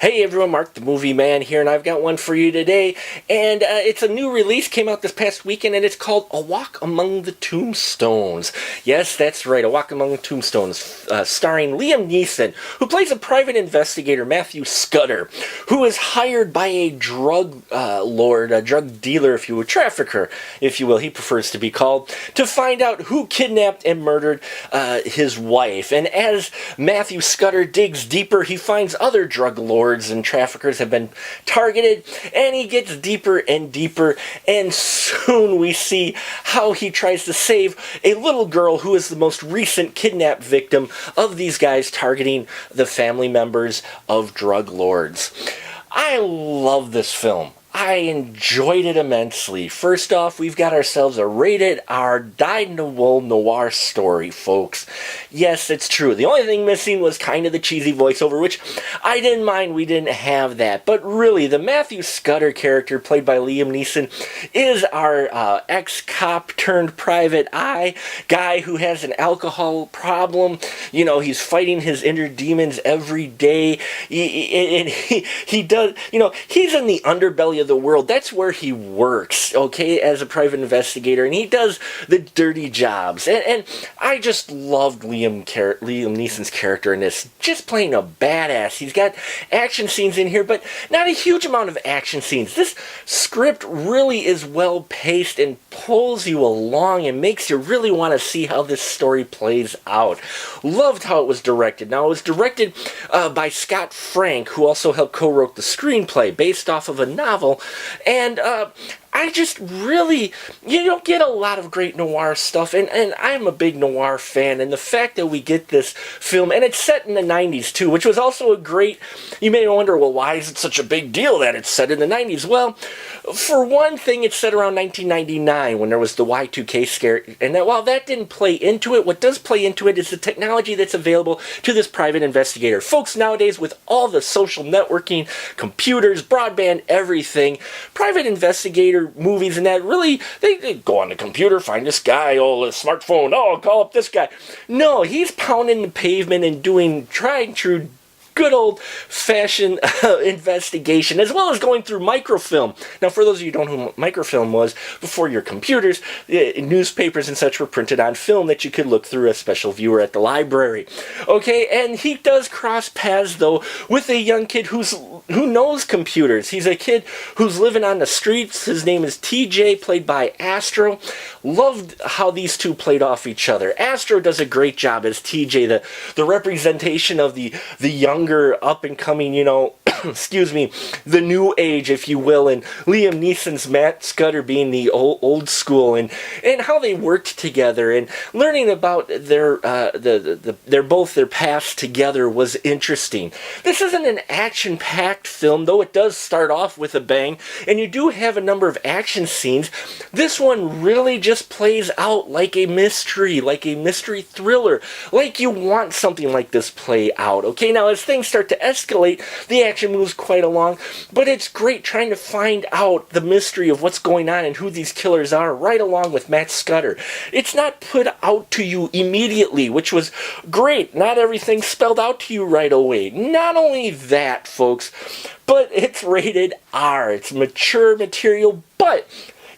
Hey everyone, Mark the Movie Man here, and I've got one for you today. And it's a new release, came out this past weekend, and it's called A Walk Among the Tombstones. Yes, that's right, A Walk Among the Tombstones, starring Liam Neeson, who plays a private investigator, Matthew Scudder, who is hired by a drug lord, a drug dealer, if you will, trafficker, if you will, he prefers to be called, to find out who kidnapped and murdered his wife. And as Matthew Scudder digs deeper, he finds other drug lords and traffickers have been targeted, and he gets deeper and deeper, and soon we see how he tries to save a little girl who is the most recent kidnapped victim of these guys targeting the family members of drug lords. I love this film. I enjoyed it immensely. First off, we've got ourselves a rated R, dyed-in-the-wool noir story, folks. Yes, it's true. The only thing missing was kind of the cheesy voiceover, which I didn't mind. We didn't have that. But really, the Matthew Scudder character, played by Liam Neeson, is our ex-cop turned private eye guy who has an alcohol problem. You know, he's fighting his inner demons every day. He does, you know, he's in the underbelly of the world. That's where he works, okay, as a private investigator, and he does the dirty jobs. And I just loved Liam Neeson's character in this, just playing a badass. He's got action scenes in here, but not a huge amount of action scenes. This script really is well paced and pulls you along and makes you really want to see how this story plays out. Loved how it was directed. Now, it was directed by Scott Frank, who also helped co-wrote the screenplay based off of a novel. And I just really, you don't get a lot of great noir stuff, and I'm a big noir fan, and the fact that we get this film, and it's set in the 90s too, which was also a great, you may wonder, well, why is it such a big deal that it's set in the 90s? Well, for one thing, it's set around 1999 when there was the Y2K scare, and while that didn't play into it, what does play into it is the technology that's available to this private investigator. Folks, nowadays, with all the social networking, computers, broadband, everything, private investigator movies and that, really, they go on the computer, find this guy, oh, a smartphone, oh, call up this guy. No, he's pounding the pavement and doing tried and true good old-fashioned investigation, as well as going through microfilm. Now, for those of you who don't know what microfilm was, before your computers, newspapers and such were printed on film that you could look through a special viewer at the library. Okay, and he does cross paths, though, with a young kid who knows computers. He's a kid who's living on the streets. His name is TJ, played by Astro. Loved how these two played off each other. Astro does a great job as TJ, the representation of the young up-and-coming, you know, excuse me, the new age, if you will, and Liam Neeson's Matt Scudder being the old school, and how they worked together, and learning about their past together was interesting. This isn't an action-packed film, though it does start off with a bang, and you do have a number of action scenes. This one really just plays out like a mystery thriller, like you want something like this play out. Okay, now as things start to escalate, the action moves quite along, but it's great trying to find out the mystery of what's going on and who these killers are, right along with Matt Scudder. It's not put out to you immediately, which was great. Not everything spelled out to you right away. Not only that, folks, but it's rated R. It's mature material, but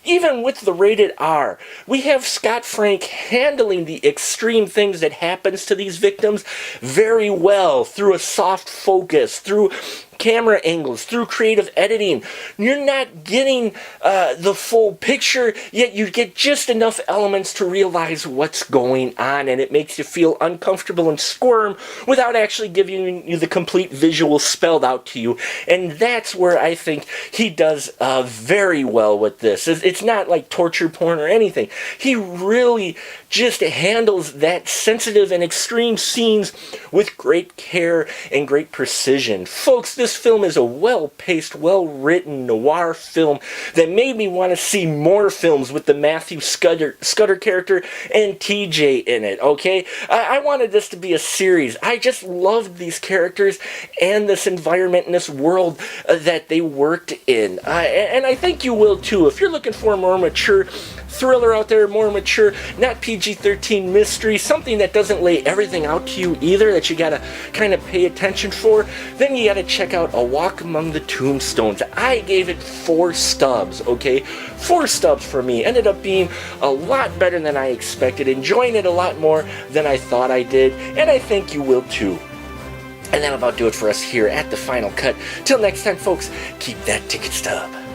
even with the rated R, we have Scott Frank handling the extreme things that happens to these victims very well, through a soft focus, through camera angles, through creative editing. You're not getting the full picture, yet you get just enough elements to realize what's going on, and it makes you feel uncomfortable and squirm without actually giving you the complete visual spelled out to you. And that's where I think he does very well with this. It's not like torture porn or anything. He really just handles that sensitive and extreme scenes with great care and great precision. Folks, this film is a well-paced, well-written noir film that made me want to see more films with the Matthew Scudder character and TJ in it, okay? I wanted this to be a series. I just loved these characters and this environment and this world that they worked in. And I think you will too. If you're looking for a more mature thriller out there, more mature, not PG-13 mystery, something that doesn't lay everything out to you either, that you gotta kind of pay attention for, then you gotta check out A Walk Among the Tombstones. I gave it 4 stubs, okay? 4 stubs for me. Ended up being a lot better than I expected, enjoying it a lot more than I thought I did, and I think you will too. And that'll about do it for us here at The Final Cut. Till next time, folks, keep that ticket stub.